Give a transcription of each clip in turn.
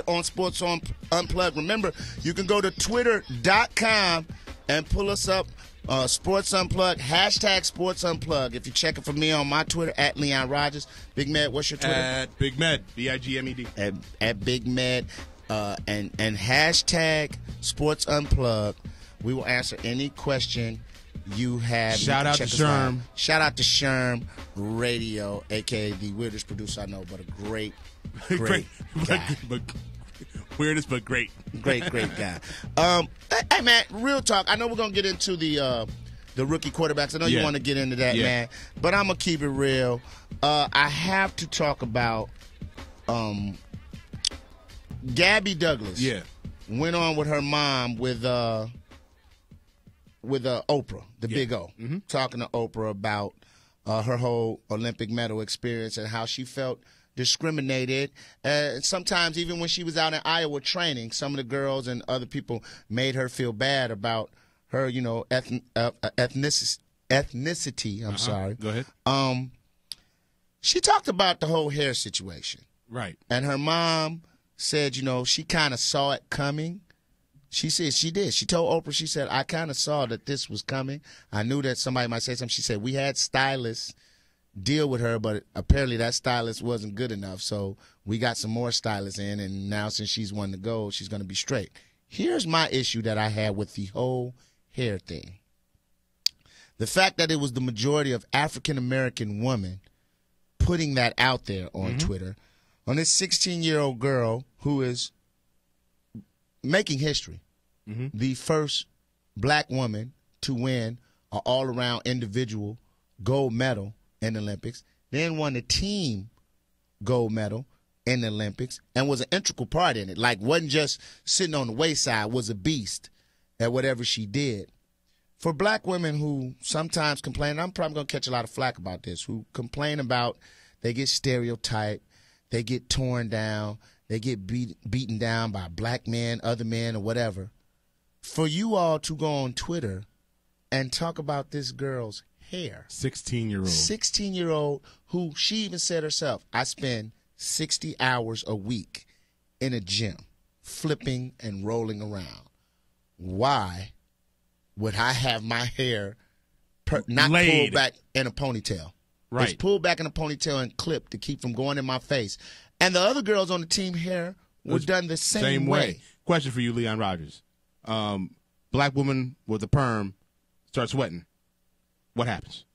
on Sports on Unplugged. Remember, you can go to twitter.com and pull us up, Sports Unplugged, hashtag Sports Unplugged. If you're checking for me on my Twitter, at Leon Rogers. Big Med, what's your Twitter? At Big Med, B-I-G-M-E-D. At Big Med, and hashtag Sports Unplugged. We will answer any question you have. Shout out to Sherm. Shout out to Sherm Radio, a.k.a. the weirdest producer I know, but a great guy. but weirdest but great. Great guy. Hey, man, real talk. I know we're going to get into the rookie quarterbacks. I know you want to get into that, man. But I'm going to keep it real. I have to talk about Gabby Douglas. Yeah. Went on with her mom with Oprah, the Big O, talking to Oprah about her whole Olympic medal experience and how she felt discriminated. Sometimes even when she was out in Iowa training, some of the girls and other people made her feel bad about her, ethnicity. I'm sorry. Go ahead. She talked about the whole hair situation. Right. And her mom said, she kind of saw it coming. She said she did. She told Oprah, she said, I kind of saw that this was coming. I knew that somebody might say something. She said, we had stylists deal with her, but apparently that stylist wasn't good enough. So we got some more stylists in, and now since she's won the gold, she's going to be straight. Here's my issue that I had with the whole hair thing. The fact that it was the majority of African-American women putting that out there on Twitter, on this 16-year-old girl who is making history, the first black woman to win an all-around individual gold medal in the Olympics, then won the team gold medal in the Olympics, and was an integral part in it. Like, wasn't just sitting on the wayside, was a beast at whatever she did. For black women who sometimes complain, I'm probably going to catch a lot of flack about this, who complain about they get stereotyped, they get torn down, they get beaten down by black men, other men, or whatever. For you all to go on Twitter and talk about this girl's hair. 16-year-old. 16-year-old who she even said herself, I spend 60 hours a week in a gym flipping and rolling around. Why would I have my hair not pulled back in a ponytail? Right. It's pulled back in a ponytail and clipped to keep from going in my face. And the other girls on the team hair were done the same way. Question for you, Leon Rogers. Black woman with a perm starts sweating. What happens?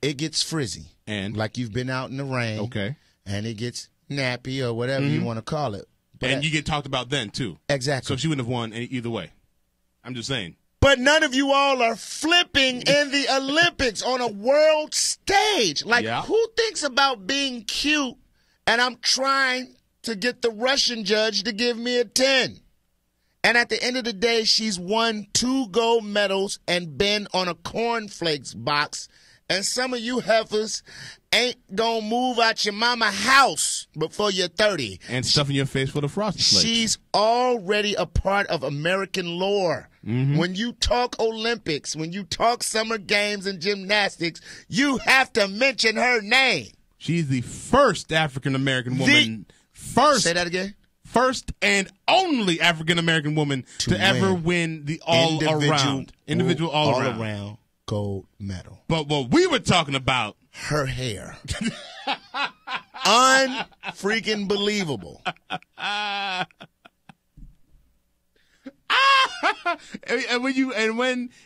It gets frizzy. And? Like you've been out in the rain. Okay. And it gets nappy or whatever you want to call it. But and you get talked about then, too. Exactly. So she wouldn't have won either way. I'm just saying. But none of you all are flipping in the Olympics on a world stage. Like, who thinks about being cute and I'm trying to get the Russian judge to give me a 10? And at the end of the day, she's won 2 gold medals and been on a cornflakes box. And some of you heifers ain't gonna move out your mama house before you're 30. And stuffing your face full of Frosted Flakes. She's already a part of American lore. When you talk Olympics, when you talk summer games and gymnastics, you have to mention her name. She's the first African-American woman. Say that again? First and only African-American woman to ever win the individual all-around gold medal. But what we were talking about, her hair. Unfreaking believable. And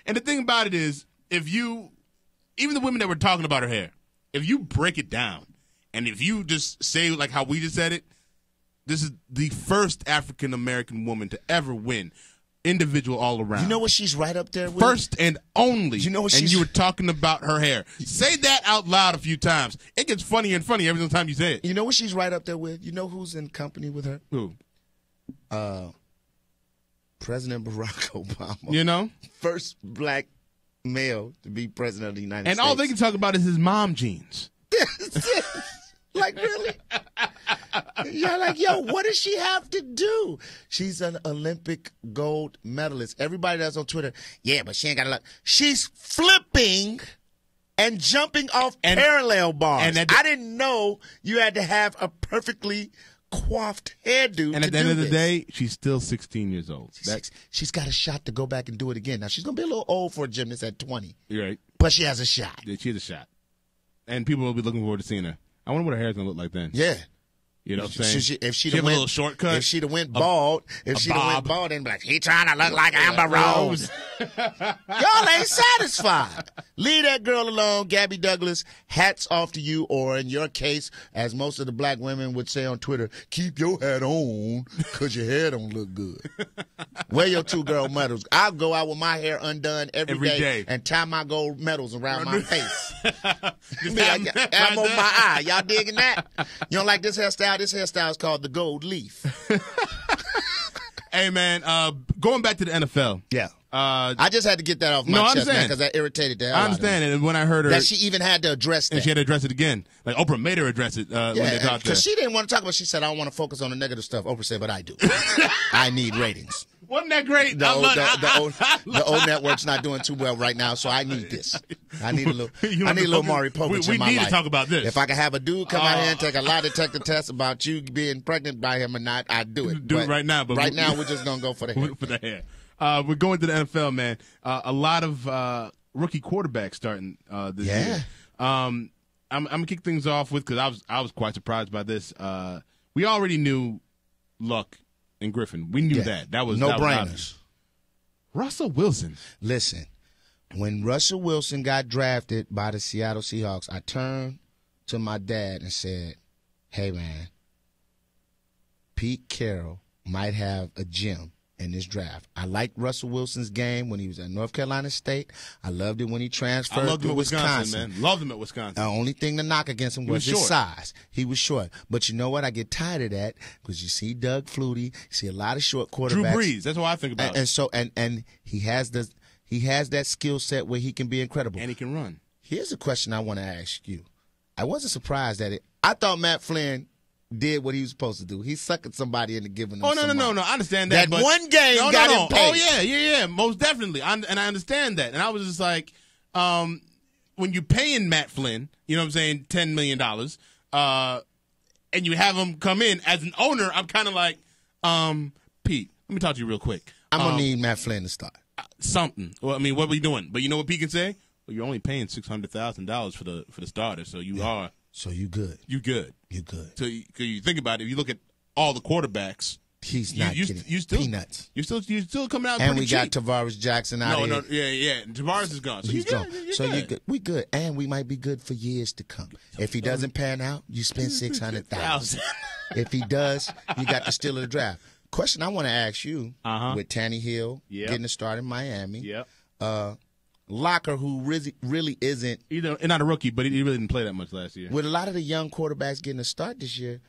the thing about it is, even the women that were talking about her hair, if you break it down, and if you just say like how we just said it, this is the first African-American woman to ever win individual all-around. You know what she's right up there with? First and only. You know what and you were talking about her hair. Say that out loud a few times. It gets funnier and funnier every time you say it. You know what she's right up there with? You know who's in company with her? Who? President Barack Obama. You know? First black male to be president of the United States. And all they can talk about is his mom jeans. Like, really? You're like, yo, what does she have to do? She's an Olympic gold medalist. Everybody that's on Twitter, yeah, but she ain't got a lot. She's flipping and jumping off parallel bars. I didn't know you had to have a perfectly coiffed hairdo. And at the end of the day, she's still 16 years old. She's got a shot to go back and do it again. Now, she's going to be a little old for a gymnast at 20. You're right. But she has a shot. Yeah, she has a shot. And people will be looking forward to seeing her. I wonder what her hair's going to look like then. Yeah. You know what I'm saying? If she'd have went, a little shortcut. If she'd have went bald, then be like, he trying to look like Amber Rose. Y'all ain't satisfied. Leave that girl alone, Gabby Douglas. Hats off to you, or in your case, as most of the black women would say on Twitter, keep your hat on because your hair don't look good. Wear your 2 gold medals. I'll go out with my hair undone every day and tie my gold medals around my face. I'm on my eye. Y'all digging that? You don't like this hairstyle? This hairstyle is called the gold leaf. Hey, man, going back to the NFL. Yeah. I just had to get that off my chest, man, because that irritated the hell I understand out of me. it. And when I heard her. That she even had to address that. And she had to address it again. Like, Oprah made her address it when they talked to her. Because she didn't want to talk about it. She said, I don't want to focus on the negative stuff. Oprah said, but I do. I need ratings. Wasn't that great? The old network's not doing too well right now, so I need this. I need a little Maury Povich in my life. We need to talk about this. If I could have a dude come out here and take a lie detector test about you being pregnant by him or not, I'd do it. Do it right now. But right now, we're just going to go for the hair. For the hair. We're going to the NFL, man. A lot of rookie quarterbacks starting this year. I'm gonna kick things off with, because I was quite surprised by this. We already knew Luck and Griffin. We knew that. That was no-brainers. Russell Wilson. Listen, when Russell Wilson got drafted by the Seattle Seahawks, I turned to my dad and said, hey, man, Pete Carroll might have a gem in this draft. I liked Russell Wilson's game when he was at North Carolina State. I loved it when he transferred to Wisconsin. Man. Loved him at Wisconsin. The only thing to knock against him was his size. He was short. But you know what? I get tired of that because you see Doug Flutie, you see a lot of short quarterbacks. Drew Brees. That's what I think about. And he has that skill set where he can be incredible. And he can run. Here's a question I want to ask you. I wasn't surprised at it. I thought Matt Flynn did what he was supposed to do. He suckered somebody into giving them some money. No. I understand that. That one game got him paid. Oh, yeah. Most definitely. And I understand that. And I was just like, when you're paying Matt Flynn, you know what I'm saying, $10 million, and you have him come in as an owner, I'm kind of like, Pete, let me talk to you real quick. I'm going to need Matt Flynn to start. Something. Well, I mean, what are we doing? But you know what Pete can say? Well, you're only paying $600,000 for the starter, so you are. So you good. You good. You good. So you think about it. If you look at all the quarterbacks, he's not getting peanuts. You're still coming out. And we cheap. got Tavares Jackson out here. Yeah. Tavares is gone. So he's gone. You're good. We good, and we might be good for years to come. If he doesn't pan out, you spend $600,000. If he does, you got the steal of the draft. Question I want to ask you: with Tanny Hill getting a start in Miami, Locker, who really isn't. Not a rookie, but he really didn't play that much last year. With a lot of the young quarterbacks getting a start this year,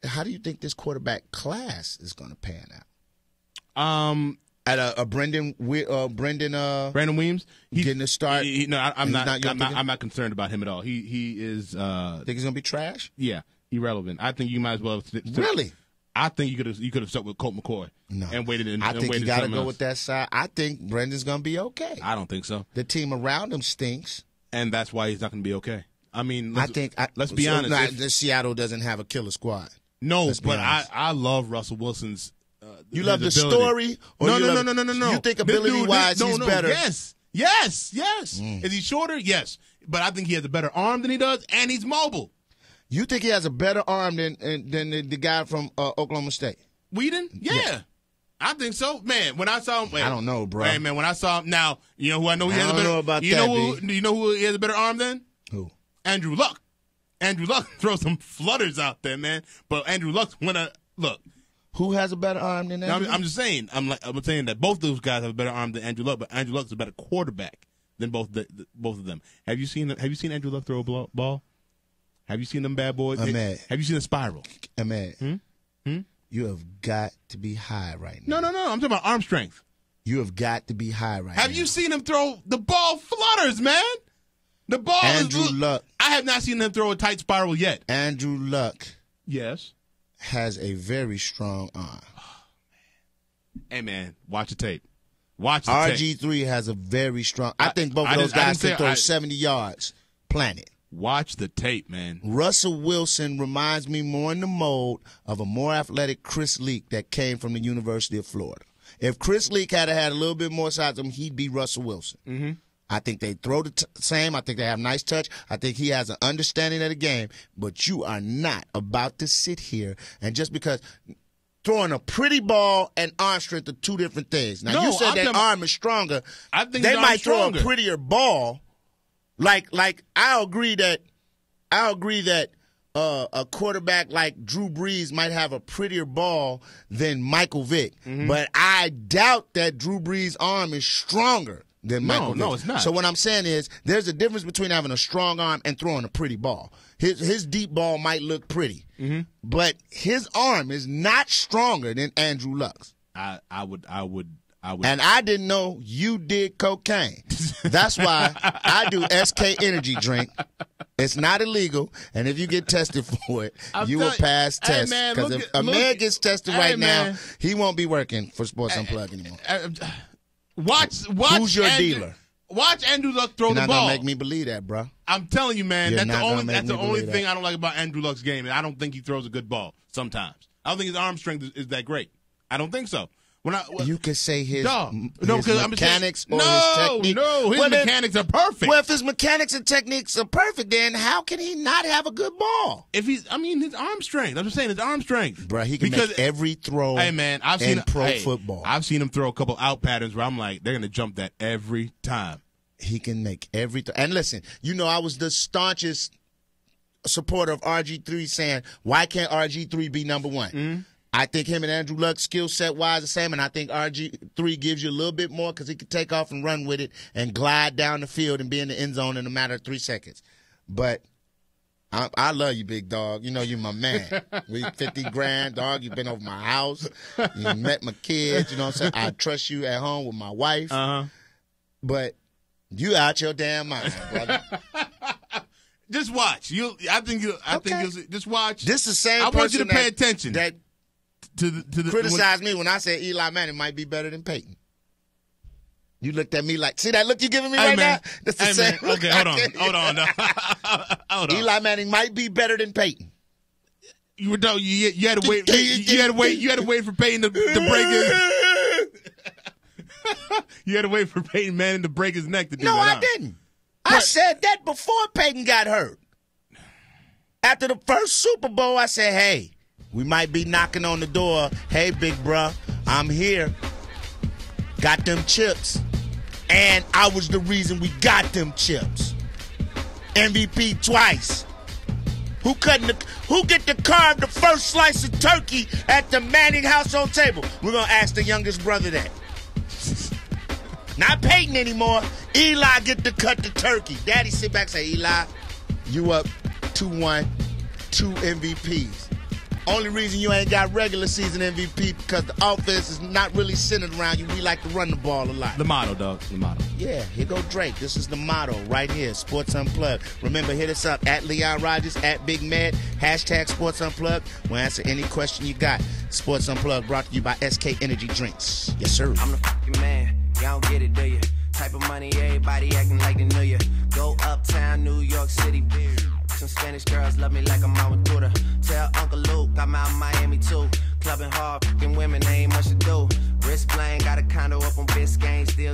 how do you think this quarterback class is going to pan out? At Brendan Weems, getting a start. I'm not concerned about him at all. He is. Think he's going to be trash? Yeah, irrelevant. I think you might as well. Really? I think you could have stuck with Colt McCoy. No. And waited. I think you got to go with that side. I think Brendan's going to be okay. I don't think so. The team around him stinks. And that's why he's not going to be okay. I mean, let's be honest. Seattle doesn't have a killer squad. No, but I love Russell Wilson's. You love the story? Or no. You think ability-wise he's better? Yes. Is he shorter? Yes. But I think he has a better arm than he does, and he's mobile. You think he has a better arm than the guy from Oklahoma State? Whedon? Yeah. I think so. Man, when I saw him. I don't know, bro. Man, when I saw him. Now, you know who I know he has a better. I don't know about you know who he has a better arm than? Who? Andrew Luck. Andrew Luck throws some flutters out there, man. But Andrew Luck's look. Who has a better arm than Andrew? I'm just saying. I'm saying that both those guys have a better arm than Andrew Luck, but Andrew Luck's a better quarterback than both of them. Have you seen Andrew Luck throw a ball? Have you seen them bad boys? Ahmed. Have you seen a spiral? Ahmed. You have got to be high right now. No. I'm talking about arm strength. You have got to be high right now. Have you seen him throw the ball flutters, man? The ball Andrew Luck. I have not seen him throw a tight spiral yet. Andrew Luck. Yes. Has a very strong arm. Oh, man. Hey, man, watch the tape. Watch the tape. RG3 has a very strong. I think both of those guys can throw 70 yards. Planet. Watch the tape, man. Russell Wilson reminds me more in the mold of a more athletic Chris Leak that came from the University of Florida. If Chris Leak had a little bit more size to him, he'd be Russell Wilson. Mm-hmm. I think they throw the same. I think they have nice touch. I think he has an understanding of the game. But you are not about to sit here and just because throwing a pretty ball and arm strength are two different things. Now, you said that arm is stronger. I think they might throw stronger. a prettier ball. Like I'll agree that a quarterback like Drew Brees might have a prettier ball than Michael Vick. Mm-hmm. But I doubt that Drew Brees' arm is stronger than Michael Vick. No, it's not. So what I'm saying is there's a difference between having a strong arm and throwing a pretty ball. His deep ball might look pretty, but his arm is not stronger than Andrew Luck's. I would. And I didn't know you did cocaine. That's why I do SK Energy drink. It's not illegal, and if you get tested for it, you will pass test. Because if a man gets tested right now, he won't be working for Sports Unplugged anymore. Watch. Who's your dealer? Watch Andrew Luck throw the ball. You're not gonna make me believe that, bro. I'm telling you, man. You're That's the only thing I don't like about Andrew Luck's game. And I don't think he throws a good ball sometimes. I don't think his arm strength is that great. I don't think so. You could say his mechanics or his technique. His mechanics are perfect. Well, if his mechanics and techniques are perfect, then how can he not have a good ball? His arm strength. I'm just saying his arm strength. Bro, he can make every throw I've seen football. I've seen him throw a couple out patterns where I'm like, they're going to jump that every time. He can make every throw. And listen, I was the staunchest supporter of RG3 saying, why can't RG3 be number one? Mm-hmm. I think him and Andrew Luck skill set wise the same, and I think RG3 gives you a little bit more because he can take off and run with it and glide down the field and be in the end zone in a matter of 3 seconds. But I love you, big dog. You're my man. We $50,000, dog. You've been over my house. You met my kids. You know what I'm saying? I trust you at home with my wife. Uh-huh. But you out your damn mind, brother. Just watch. I think you'll just watch. This is the same I want you to pay attention. That criticize me when I said Eli Manning might be better than Peyton. You looked at me like, see that look you giving me now? That's the same. Okay, hold on. Hold on. Eli Manning might be better than Peyton. You had to wait. You had to wait for Peyton to break his. You had to wait for Peyton Manning to break his neck to do that. No, I didn't. I said that before Peyton got hurt. After the first Super Bowl, I said, hey, we might be knocking on the door. Hey, big bruh, I'm here. Got them chips. And I was the reason we got them chips. MVP twice. Who get to carve the first slice of turkey at the Manning household table? We're going to ask the youngest brother that. Not Peyton anymore. Eli get to cut the turkey. Daddy sit back and say, Eli, you up 2-1, 2 MVPs. Only reason you ain't got regular season MVP because the offense is not really centered around you. We like to run the ball a lot. The motto, dog. The motto. Yeah, here go Drake. This is the motto right here. Sports Unplugged. Remember, hit us up at Leon Rogers, at Big Mad, # Sports Unplugged. We'll answer any question you got. Sports Unplugged brought to you by SK Energy Drinks. Yes, sir. I'm the fucking man. Y'all don't get it, do you? Type of money, everybody acting like they knew you. Go uptown, New York City. Some Spanish girls love me like I'm out with Duda. Tell Uncle Luke I'm out in Miami too. Clubbing hard, fucking women, ain't much to do. Wrist playing, got a condo up on Biscayne, still